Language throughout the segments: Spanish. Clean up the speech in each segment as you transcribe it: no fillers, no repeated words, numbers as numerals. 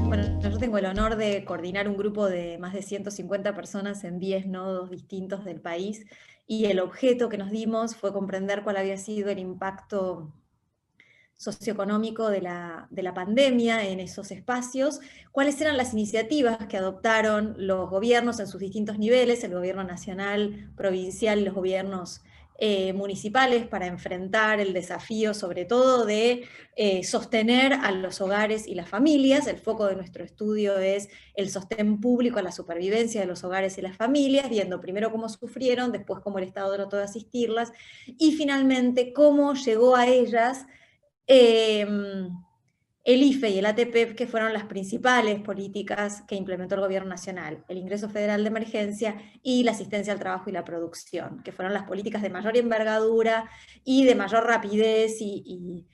Bueno, yo tengo el honor de coordinar un grupo de más de 150 personas en 10 nodos distintos del país, y el objeto que nos dimos fue comprender cuál había sido el impacto socioeconómico de la pandemia en esos espacios, cuáles eran las iniciativas que adoptaron los gobiernos en sus distintos niveles, el gobierno nacional, provincial y los gobiernos municipales, para enfrentar el desafío sobre todo de sostener a los hogares y las familias. El foco de nuestro estudio es el sostén público a la supervivencia de los hogares y las familias, viendo primero cómo sufrieron, después cómo el Estado trató de asistirlas, y finalmente cómo llegó a ellas eh, el IFE y el ATP, que fueron las principales políticas que implementó el gobierno nacional: el ingreso federal de emergencia y la asistencia al trabajo y la producción, que fueron las políticas de mayor envergadura y de mayor rapidez y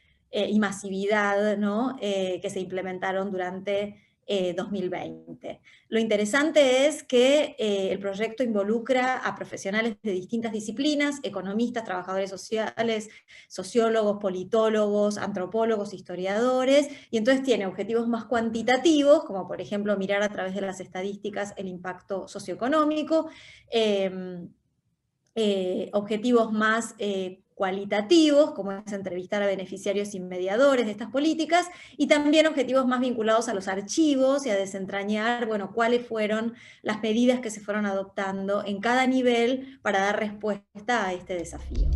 masividad, ¿no? Que se implementaron durante 2020. Lo interesante es que el proyecto involucra a profesionales de distintas disciplinas: economistas, trabajadores sociales, sociólogos, politólogos, antropólogos, historiadores, y entonces tiene objetivos más cuantitativos, como por ejemplo mirar a través de las estadísticas el impacto socioeconómico, objetivos más cualitativos, como es entrevistar a beneficiarios y mediadores de estas políticas, y también objetivos más vinculados a los archivos y a desentrañar, bueno, cuáles fueron las medidas que se fueron adoptando en cada nivel para dar respuesta a este desafío.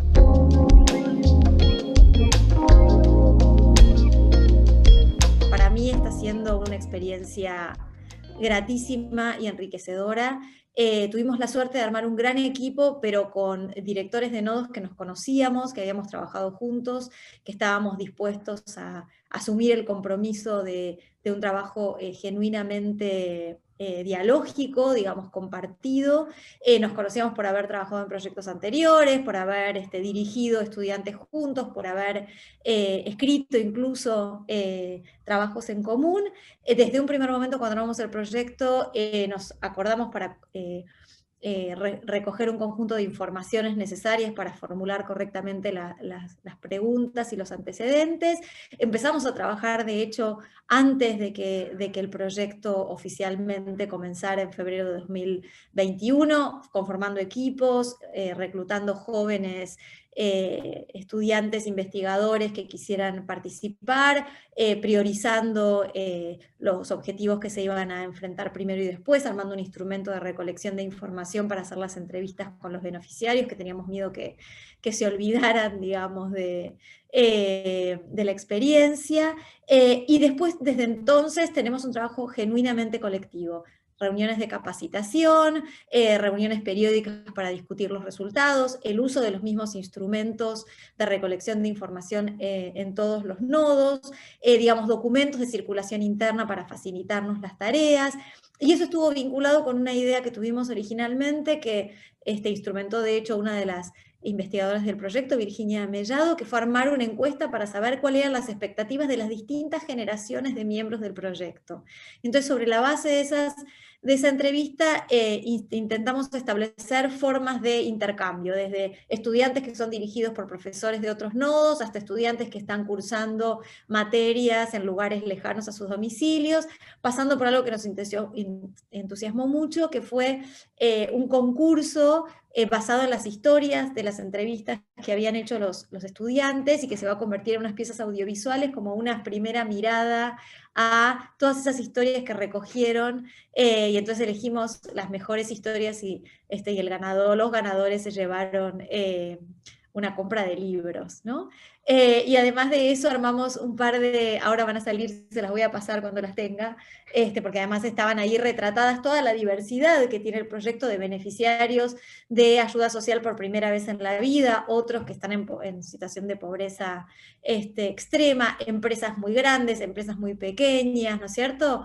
Para mí está siendo una experiencia gratísima y enriquecedora. Tuvimos la suerte de armar un gran equipo, pero con directores de nodos que nos conocíamos, que habíamos trabajado juntos, que estábamos dispuestos a asumir el compromiso de un trabajo genuinamente dialógico, digamos, compartido. Nos conocíamos por haber trabajado en proyectos anteriores, por haber dirigido estudiantes juntos, por haber escrito incluso trabajos en común. Desde un primer momento, cuando armamos el proyecto, nos acordamos para recoger un conjunto de informaciones necesarias para formular correctamente las preguntas y los antecedentes. Empezamos a trabajar, de hecho, antes de que el proyecto oficialmente comenzara en febrero de 2021, conformando equipos, reclutando jóvenes estudiantes, investigadores que quisieran participar, priorizando los objetivos que se iban a enfrentar primero y después, armando un instrumento de recolección de información para hacer las entrevistas con los beneficiarios, que teníamos miedo que se olvidaran, digamos, de la experiencia. Y después, desde entonces, tenemos un trabajo genuinamente colectivo: reuniones de capacitación, reuniones periódicas para discutir los resultados, el uso de los mismos instrumentos de recolección de información en todos los nodos, digamos, documentos de circulación interna para facilitarnos las tareas. Y eso estuvo vinculado con una idea que tuvimos originalmente, que instrumentó de hecho una de las investigadoras del proyecto, Virginia Mellado, que fue armar una encuesta para saber cuáles eran las expectativas de las distintas generaciones de miembros del proyecto. Entonces, sobre la base de esa entrevista, intentamos establecer formas de intercambio, desde estudiantes que son dirigidos por profesores de otros nodos, hasta estudiantes que están cursando materias en lugares lejanos a sus domicilios, pasando por algo que nos entusiasmó mucho, que fue un concurso basado en las historias de las entrevistas que habían hecho los estudiantes, y que se va a convertir en unas piezas audiovisuales como una primera mirada a todas esas historias que recogieron, y entonces elegimos las mejores historias, y el ganador, los ganadores se llevaron una compra de libros, ¿no? Y además de eso armamos un par de, ahora van a salir, se las voy a pasar cuando las tenga, porque además estaban ahí retratadas toda la diversidad que tiene el proyecto de beneficiarios de ayuda social por primera vez en la vida, otros que están en situación de pobreza extrema, empresas muy grandes, empresas muy pequeñas, ¿no es cierto?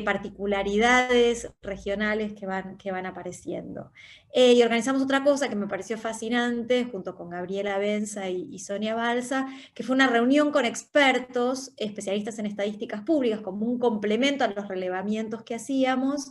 Particularidades regionales que van apareciendo. Y organizamos otra cosa que me pareció fascinante, junto con Gabriela Benza y Sonia Balsa, que fue una reunión con expertos, especialistas en estadísticas públicas, como un complemento a los relevamientos que hacíamos,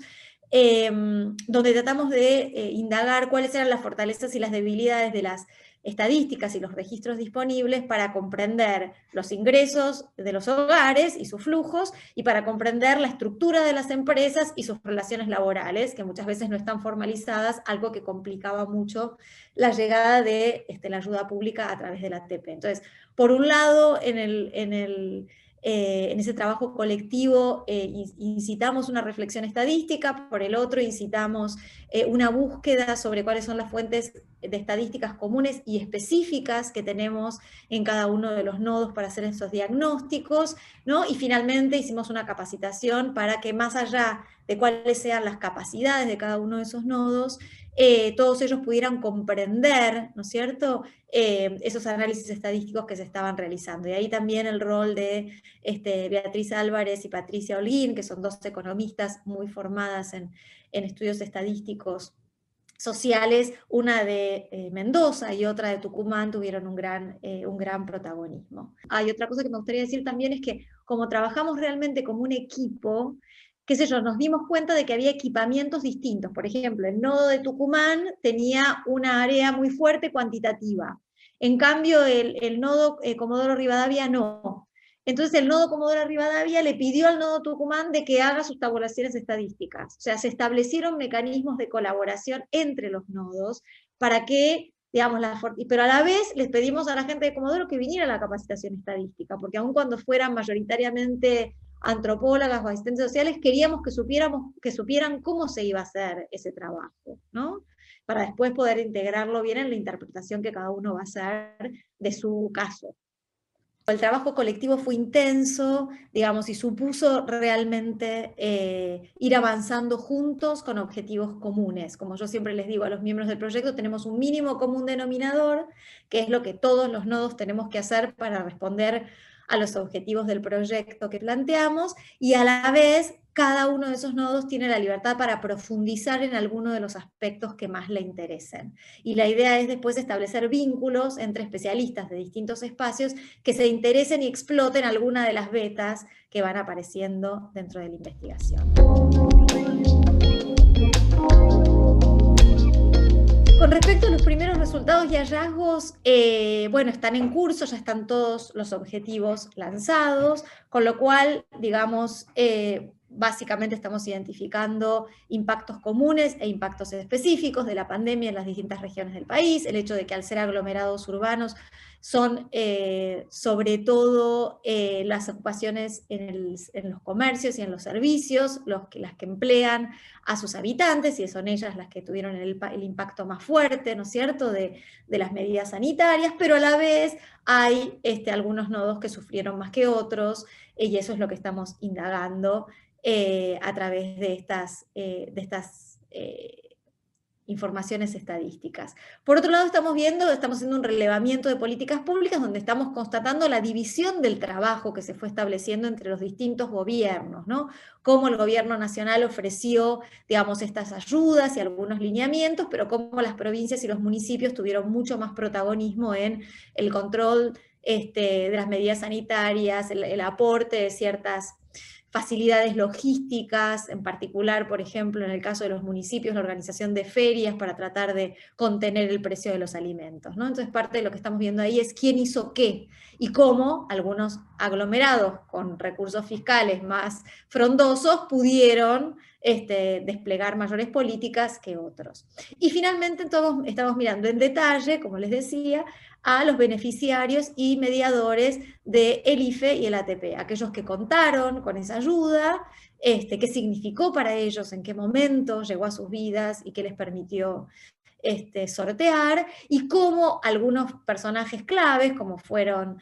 donde tratamos de indagar cuáles eran las fortalezas y las debilidades de las estadísticas y los registros disponibles para comprender los ingresos de los hogares y sus flujos, y para comprender la estructura de las empresas y sus relaciones laborales, que muchas veces no están formalizadas, algo que complicaba mucho la llegada de la ayuda pública a través de la ATP. Entonces, por un lado, en ese trabajo colectivo incitamos una reflexión estadística, por el otro incitamos una búsqueda sobre cuáles son las fuentes de estadísticas comunes y específicas que tenemos en cada uno de los nodos para hacer esos diagnósticos, ¿no? Y finalmente hicimos una capacitación para que, más allá de cuáles sean las capacidades de cada uno de esos nodos, todos ellos pudieran comprender, ¿no es cierto?, esos análisis estadísticos que se estaban realizando. Y ahí también el rol de Beatriz Álvarez y Patricia Holguín, que son dos economistas muy formadas en estudios estadísticos sociales, una de Mendoza y otra de Tucumán, tuvieron un gran protagonismo. Hay otra cosa que me gustaría decir también, es que como trabajamos realmente como un equipo, qué sé yo, nos dimos cuenta de que había equipamientos distintos. Por ejemplo, el nodo de Tucumán tenía una área muy fuerte cuantitativa. En cambio, el nodo Comodoro Rivadavia no. Entonces el nodo Comodoro Rivadavia le pidió al nodo Tucumán de que haga sus tabulaciones estadísticas. O sea, se establecieron mecanismos de colaboración entre los nodos para que, digamos, pero a la vez les pedimos a la gente de Comodoro que viniera a la capacitación estadística, porque aun cuando fueran mayoritariamente antropólogas o asistentes sociales, queríamos que supieran cómo se iba a hacer ese trabajo, ¿no? Para después poder integrarlo bien en la interpretación que cada uno va a hacer de su caso. El trabajo colectivo fue intenso, digamos, y supuso realmente ir avanzando juntos con objetivos comunes. Como yo siempre les digo a los miembros del proyecto, tenemos un mínimo común denominador, que es lo que todos los nodos tenemos que hacer para responder a los objetivos del proyecto que planteamos, y a la vez cada uno de esos nodos tiene la libertad para profundizar en alguno de los aspectos que más le interesen. Y la idea es después establecer vínculos entre especialistas de distintos espacios que se interesen y exploten alguna de las vetas que van apareciendo dentro de la investigación. Con respecto a los primeros resultados y hallazgos, bueno, están en curso, ya están todos los objetivos lanzados, con lo cual, digamos, básicamente estamos identificando impactos comunes e impactos específicos de la pandemia en las distintas regiones del país, el hecho de que al ser aglomerados urbanos son sobre todo las ocupaciones en los comercios y en los servicios, las que emplean a sus habitantes, y son ellas las que tuvieron el impacto más fuerte, ¿no es cierto?, de las medidas sanitarias, pero a la vez hay algunos nodos que sufrieron más que otros, y eso es lo que estamos indagando a través de estas informaciones estadísticas. Por otro lado, estamos haciendo un relevamiento de políticas públicas donde estamos constatando la división del trabajo que se fue estableciendo entre los distintos gobiernos, ¿no? Cómo el gobierno nacional ofreció, digamos, estas ayudas y algunos lineamientos, pero cómo las provincias y los municipios tuvieron mucho más protagonismo en el control de las medidas sanitarias, el aporte de ciertas facilidades logísticas, en particular, por ejemplo, en el caso de los municipios, la organización de ferias para tratar de contener el precio de los alimentos, ¿no? Entonces, parte de lo que estamos viendo ahí es quién hizo qué y cómo algunos aglomerados con recursos fiscales más frondosos pudieron desplegar mayores políticas que otros. Y finalmente, estamos mirando en detalle, como les decía, a los beneficiarios y mediadores del IFE y el ATP, aquellos que contaron con esa ayuda, qué significó para ellos, en qué momento llegó a sus vidas y qué les permitió sortear, y cómo algunos personajes claves, como fueron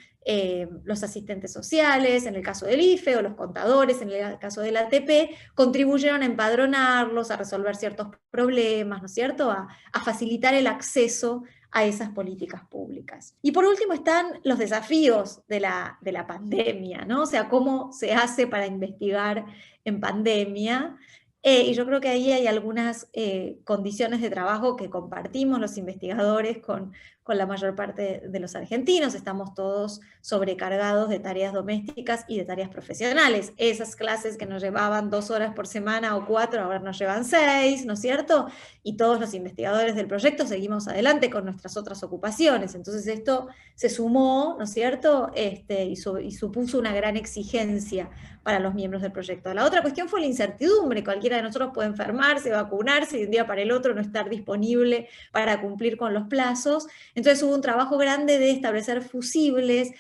los asistentes sociales, en el caso del IFE, o los contadores, en el caso del ATP, contribuyeron a empadronarlos, a resolver ciertos problemas, ¿no es cierto?, a facilitar el acceso a esas políticas públicas. Y por último están los desafíos de la pandemia, ¿no? O sea, cómo se hace para investigar en pandemia. Y yo creo que ahí hay algunas condiciones de trabajo que compartimos los investigadores con la mayor parte de los argentinos. Estamos todos sobrecargados de tareas domésticas y de tareas profesionales. Esas clases que nos llevaban 2 horas por semana o 4, ahora nos llevan 6, ¿no es cierto? Y todos los investigadores del proyecto seguimos adelante con nuestras otras ocupaciones. Entonces esto se sumó, ¿no es cierto?, y supuso una gran exigencia para los miembros del proyecto. La otra cuestión fue la incertidumbre. Cualquiera de nosotros puede enfermarse, vacunarse, y de un día para el otro no estar disponible para cumplir con los plazos. Entonces hubo un trabajo grande de establecer fusibles,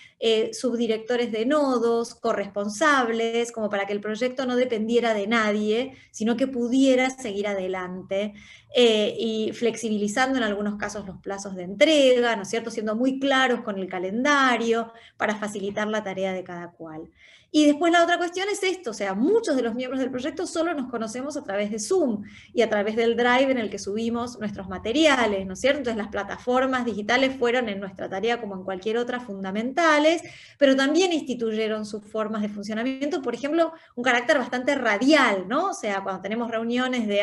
subdirectores de nodos, corresponsables, como para que el proyecto no dependiera de nadie, sino que pudiera seguir adelante, y flexibilizando en algunos casos los plazos de entrega, ¿no es cierto?, siendo muy claros con el calendario para facilitar la tarea de cada cual. Y después la otra cuestión es esto, o sea, muchos de los miembros del proyecto solo nos conocemos a través de Zoom y a través del Drive en el que subimos nuestros materiales, ¿no es cierto? Entonces las plataformas digitales fueron en nuestra tarea, como en cualquier otra, fundamentales, pero también instituyeron sus formas de funcionamiento, por ejemplo, un carácter bastante radial, ¿no? O sea, cuando tenemos reuniones de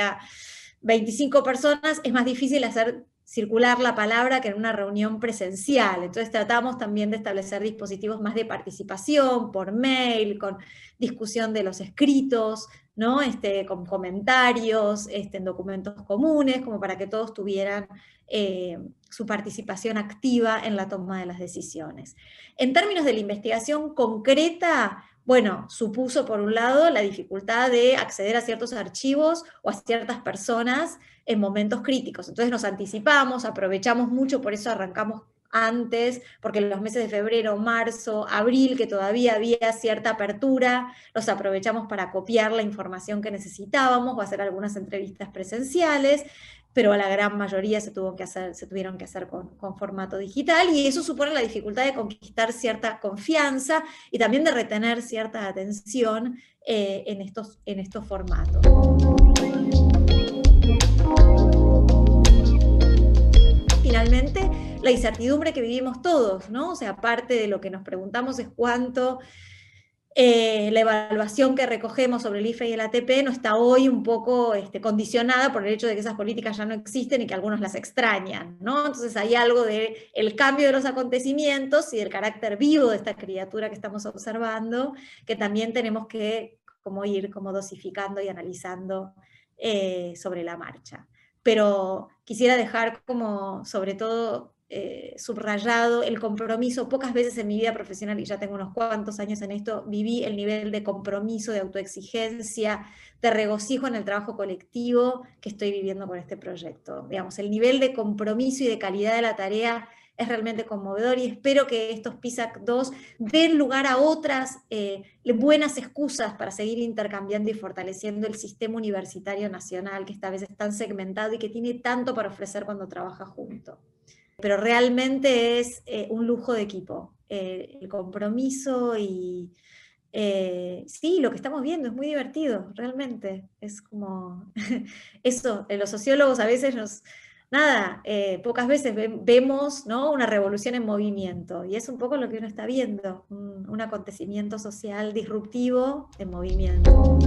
25 personas, es más difícil hacer circular la palabra que en una reunión presencial. Entonces tratamos también de establecer dispositivos más de participación, por mail, con discusión de los escritos, ¿no? Con comentarios, en documentos comunes, como para que todos tuvieran su participación activa en la toma de las decisiones. En términos de la investigación concreta, bueno, supuso por un lado la dificultad de acceder a ciertos archivos o a ciertas personas en momentos críticos. Entonces nos anticipamos, aprovechamos mucho, por eso arrancamos antes, porque en los meses de febrero, marzo, abril, que todavía había cierta apertura, los aprovechamos para copiar la información que necesitábamos o hacer algunas entrevistas presenciales, pero la gran mayoría se tuvieron que hacer con formato digital, y eso supone la dificultad de conquistar cierta confianza y también de retener cierta atención en estos formatos. Finalmente, la incertidumbre que vivimos todos, ¿no? O sea, parte de lo que nos preguntamos es cuánto la evaluación que recogemos sobre el IFE y el ATP no está hoy un poco condicionada por el hecho de que esas políticas ya no existen y que algunos las extrañan, ¿no? Entonces hay algo del cambio de los acontecimientos y del carácter vivo de esta criatura que estamos observando, que también tenemos que ir dosificando y analizando sobre la marcha. Pero quisiera dejar sobre todo subrayado el compromiso. Pocas veces en mi vida profesional, y ya tengo unos cuantos años en esto, viví el nivel de compromiso, de autoexigencia, de regocijo en el trabajo colectivo que estoy viviendo con este proyecto. Digamos, el nivel de compromiso y de calidad de la tarea es realmente conmovedor, y espero que estos PISAC 2 den lugar a otras buenas excusas para seguir intercambiando y fortaleciendo el sistema universitario nacional, que esta vez es tan segmentado y que tiene tanto para ofrecer cuando trabaja junto. Pero realmente es un lujo de equipo, el compromiso y sí, lo que estamos viendo es muy divertido, realmente. Es como eso, los sociólogos a veces pocas veces vemos, ¿no?, una revolución en movimiento, y es un poco lo que uno está viendo, un acontecimiento social disruptivo en movimiento.